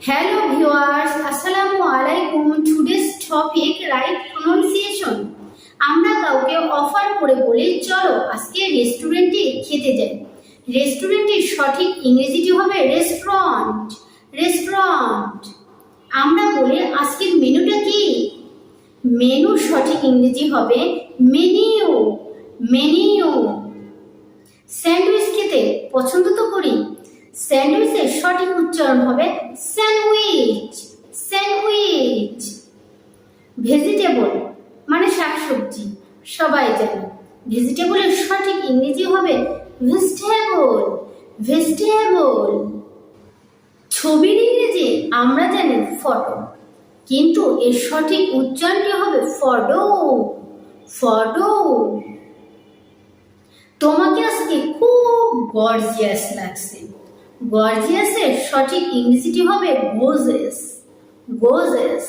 Hello viewers, Assalamu alaikum. Today's topic right pronunciation. আমরা কাউকে offer করে বলি চলো আজকে রেস্টুরেন্টে খেতে যাই। রেস্টুরেন্টের সঠিক ইংরেজিটি হবে রেস্টুরেন্ট। রেস্টুরেন্ট। আমরা বলি আজকের মেনুটা কি? মেনুর সঠিক ইংরেজি হবে মেনিউ। মেনিউ। স্যান্ডউইচ খেতে পছন্দ তো করি। স্যান্ডউইচের সঠিক উচ্চারণ হবে স্যান্ডউইচ। স্যান্ডউইচ। ভেজিটেবল মানে শাকসবজি, সবাই জানে। ভেজিটেবলের সঠিক ইংরেজি হবে ভেজিটেবল। ভেজিটেবল। ছবির ইংরেজি আমরা জানি ফটো, কিন্তু এর সঠিক উচ্চারণটি হবে ফটো। ফটো। তোমাকে আজকে খুব গর্জিয়াস লাগছে। গর্জিয়াসের সঠিক ইংরেজিটি হবে গোর্জিয়াস। গোর্জিয়াস।